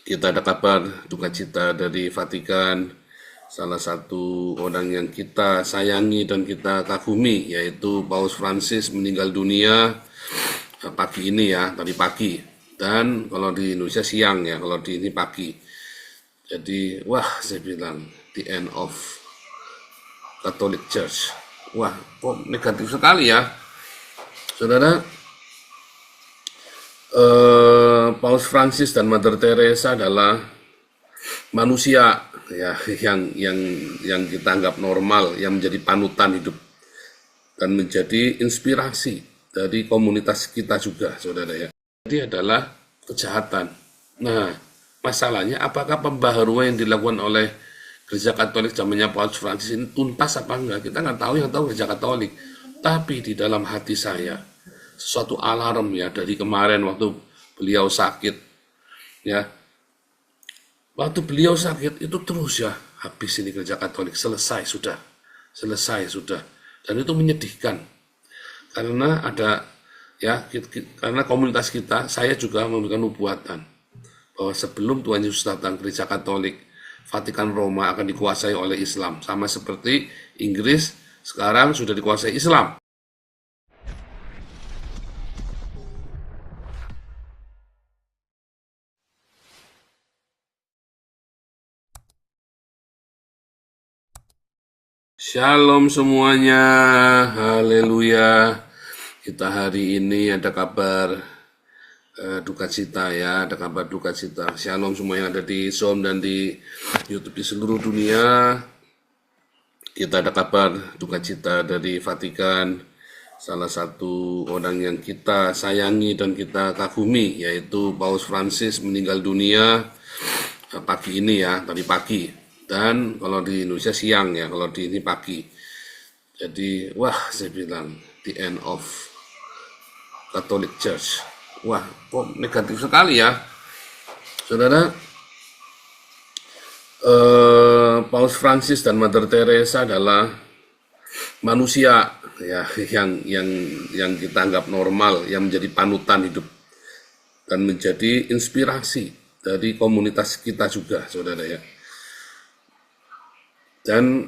Kita ada kabar duka cita dari Vatikan. Salah satu orang yang kita sayangi dan kita kagumi yaitu Paus Francis meninggal dunia pagi ini ya, tadi pagi. Dan kalau di Indonesia siang ya, kalau di ini pagi. Jadi wah, saya bilang the end of Catholic Church. Wah, kok negatif sekali ya, saudara. Paus Francis dan Mother Teresa adalah manusia ya yang kita anggap normal, yang menjadi panutan hidup dan menjadi inspirasi dari komunitas kita juga, saudara ya. Jadi adalah kejahatan. Nah, masalahnya apakah pembaharuan yang dilakukan oleh Gereja Katolik zamannya Paus Francis ini tuntas apa enggak? Kita nggak tahu, yang tahu Gereja Katolik. Tapi di dalam hati saya sesuatu alarm ya dari kemarin waktu beliau sakit ya. Waktu beliau sakit itu terus ya, habis ini Gereja Katolik, selesai sudah. Dan itu menyedihkan. Karena ada ya, karena komunitas kita, saya juga memberikan nubuatan bahwa sebelum Tuhan Yesus datang, Gereja Katolik Vatikan Roma akan dikuasai oleh Islam, sama seperti Inggris sekarang sudah dikuasai Islam. Shalom semuanya, haleluya. Kita hari ini ada kabar duka cita ya, ada kabar duka cita. Shalom semua yang ada di Zoom dan di YouTube di seluruh dunia. Kita ada kabar duka cita dari Vatikan. Salah satu orang yang kita sayangi dan kita kagumi yaitu Paus Francis meninggal dunia pagi ini ya, tadi pagi. Dan kalau di Indonesia siang ya, kalau di ini pagi. Jadi wah, saya bilang the end of Catholic Church. Wah, kok negatif sekali ya, saudara. Paus Francis dan Mother Teresa adalah manusia ya yang kita anggap normal, yang menjadi panutan hidup dan menjadi inspirasi dari komunitas kita juga, saudara ya. Dan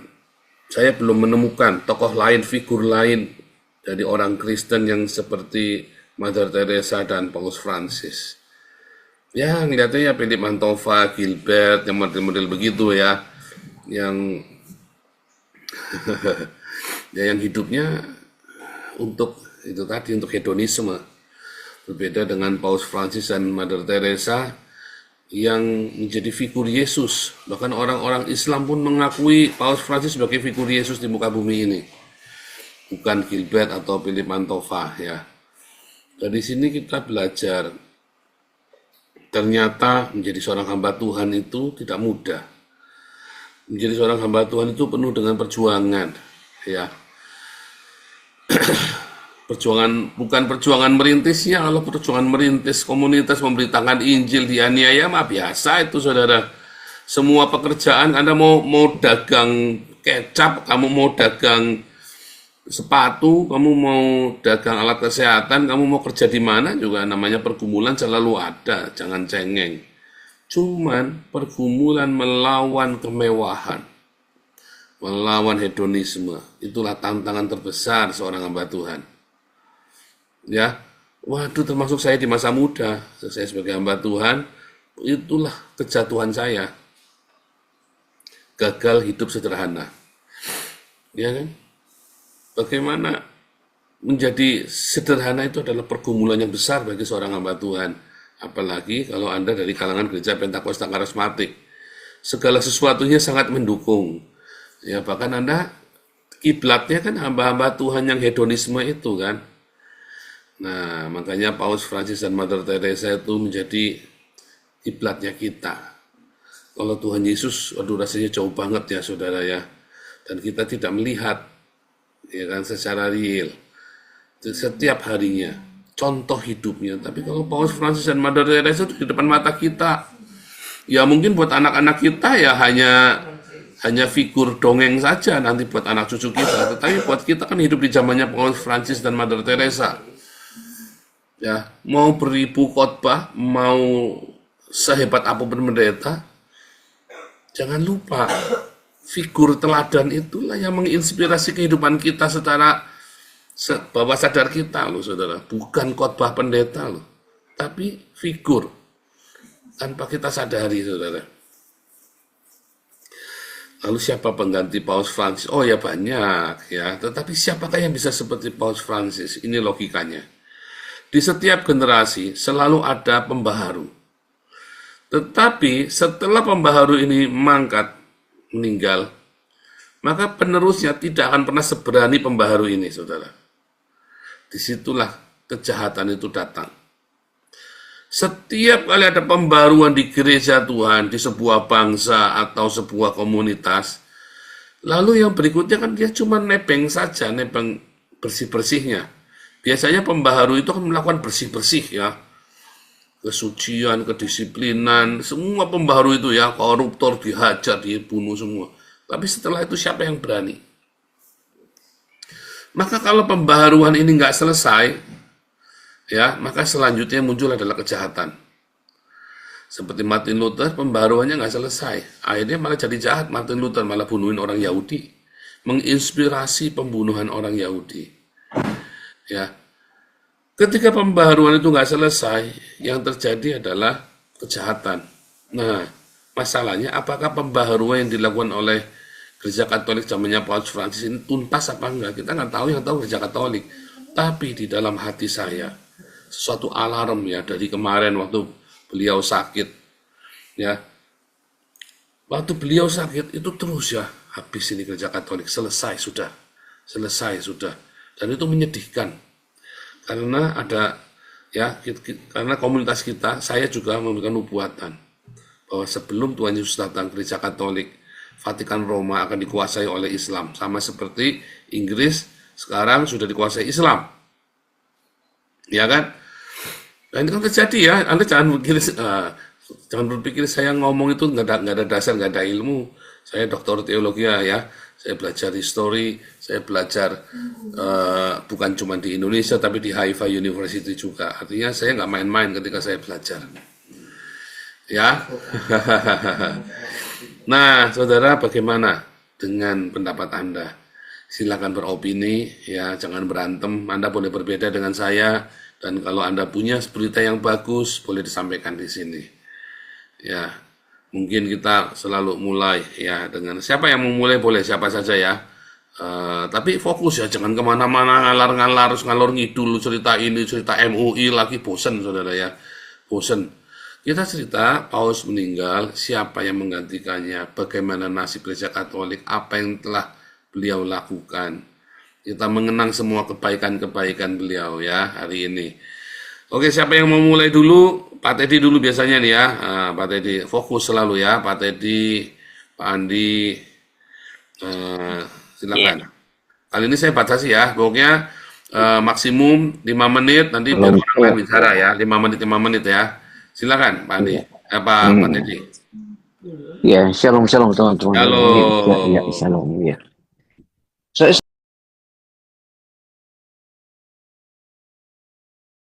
saya belum menemukan tokoh lain, figur lain dari orang Kristen yang seperti Mother Teresa dan Paus Francis. Ya, ngeliatnya ya Philip Mantova, Gilbert, yang model-model begitu ya, yang ya yang hidupnya untuk itu tadi, untuk hedonisme. Berbeda dengan Paus Francis dan Mother Teresa yang menjadi figur Yesus. Bahkan orang-orang Islam pun mengakui Paus Francis sebagai figur Yesus di muka bumi ini. Bukan Gilbert atau Philip Mantova ya. Dari sini kita belajar ternyata menjadi seorang hamba Tuhan itu tidak mudah. Menjadi seorang hamba Tuhan itu penuh dengan perjuangan ya. Perjuangan, bukan perjuangan merintisnya. Kalau perjuangan merintis komunitas memberitakan Injil dianiaya mah biasa itu, saudara. Semua pekerjaan, Anda mau dagang kecap, kamu mau dagang sepatu, kamu mau dagang alat kesehatan, kamu mau kerja di mana juga, namanya pergumulan selalu ada, jangan cengeng. Cuman pergumulan melawan kemewahan, melawan hedonisme, itulah tantangan terbesar seorang hamba Tuhan. Ya, waduh, termasuk saya di masa muda, saya sebagai hamba Tuhan, itulah kejatuhan saya. Gagal hidup sederhana. Ya kan? Bagaimana menjadi sederhana itu adalah pergumulan yang besar bagi seorang hamba Tuhan. Apalagi kalau Anda dari kalangan gereja Pentakosta Karismatik. Segala sesuatunya sangat mendukung. Ya, bahkan Anda kiblatnya kan hamba-hamba Tuhan yang hedonisme itu kan. Nah, makanya Paus Francis dan Mother Teresa itu menjadi kiblatnya kita. Kalau Tuhan Yesus, waduh rasanya jauh banget ya, saudara ya. Dan kita tidak melihat, ya kan, secara real setiap harinya, contoh hidupnya. Tapi kalau Paus Francis dan Mother Teresa itu di depan mata kita, ya mungkin buat anak-anak kita ya hanya figur dongeng saja nanti buat anak cucu kita. Tetapi buat kita kan hidup di zamannya Paus Francis dan Mother Teresa. Ya, mau beribu khotbah, mau sehebat apapun pendeta, jangan lupa figur teladan itulah yang menginspirasi kehidupan kita secara bawah sadar kita loh saudara. Bukan khotbah pendeta loh, tapi figur tanpa kita sadari saudara. Lalu siapa pengganti Paus Francis? Oh ya banyak ya, tetapi siapakah yang bisa seperti Paus Francis? Ini logikanya. Di setiap generasi selalu ada pembaharu. Tetapi setelah pembaharu ini mangkat, meninggal, maka penerusnya tidak akan pernah seberani pembaharu ini, saudara. Disitulah kejahatan itu datang. Setiap kali ada pembaruan di gereja Tuhan, di sebuah bangsa atau sebuah komunitas, lalu yang berikutnya kan dia cuma nebeng saja, nebeng bersih-bersihnya. Biasanya pembaharu itu kan melakukan bersih-bersih ya, kesucian, kedisiplinan, semua pembaharu itu ya, koruptor dihajar, dibunuh semua. Tapi setelah itu siapa yang berani? Maka kalau pembaharuan ini nggak selesai, ya, maka selanjutnya muncul adalah kejahatan. Seperti Martin Luther, pembaharuannya nggak selesai. Akhirnya malah jadi jahat. Martin Luther malah bunuhin orang Yahudi. Menginspirasi pembunuhan orang Yahudi. Ya, ketika pembaharuan itu nggak selesai, yang terjadi adalah kejahatan. Nah, masalahnya apakah pembaharuan yang dilakukan oleh Gereja Katolik zamannya Paus Francis ini tuntas apa enggak? Kita nggak tahu, yang tahu Gereja Katolik. Tapi di dalam hati saya, sesuatu alarm ya dari kemarin waktu beliau sakit, ya. Waktu beliau sakit itu terus ya, habis ini Gereja Katolik, selesai sudah. Dan itu menyedihkan. Karena ada ya, karena komunitas kita, saya juga memberikan nubuatan bahwa sebelum Tuhan Yesus datang, Gereja Katolik Vatikan Roma akan dikuasai oleh Islam, sama seperti Inggris sekarang sudah dikuasai Islam, ya kan? Dan itu kan terjadi ya. Anda jangan berpikir saya ngomong itu nggak ada dasar, nggak ada ilmu. Saya doktor teologi ya. Saya belajar histori, saya belajar bukan cuma di Indonesia tapi di Haifa University juga. Artinya saya nggak main-main ketika saya belajar. Ya. Nah, saudara, bagaimana dengan pendapat Anda? Silakan beropini, ya, jangan berantem. Anda boleh berbeda dengan saya, dan kalau Anda punya berita yang bagus, boleh disampaikan di sini. Ya, mungkin kita selalu mulai ya dengan siapa yang mau mulai boleh siapa saja ya. Tapi fokus ya, jangan kemana-mana ngalor ngidul cerita ini, cerita MUI lagi, bosen saudara ya, bosen. Kita cerita Paus meninggal, siapa yang menggantikannya, bagaimana nasib Gereja Katolik, apa yang telah beliau lakukan. Kita mengenang semua kebaikan-kebaikan beliau ya hari ini. Oke, siapa yang mau mulai dulu? Pak Teddy dulu biasanya nih ya. Pak Teddy fokus selalu ya. Pak Teddy, Pak Andi, silakan. Kali ini saya batasi ya. Pokoknya maksimum 5 menit. Nanti biar orang lain bicara ya. 5 menit ya. Silakan Pak Andi. Pak Teddy. Ya, shalom teman-teman. Halo. Ya, shalom ya. Saya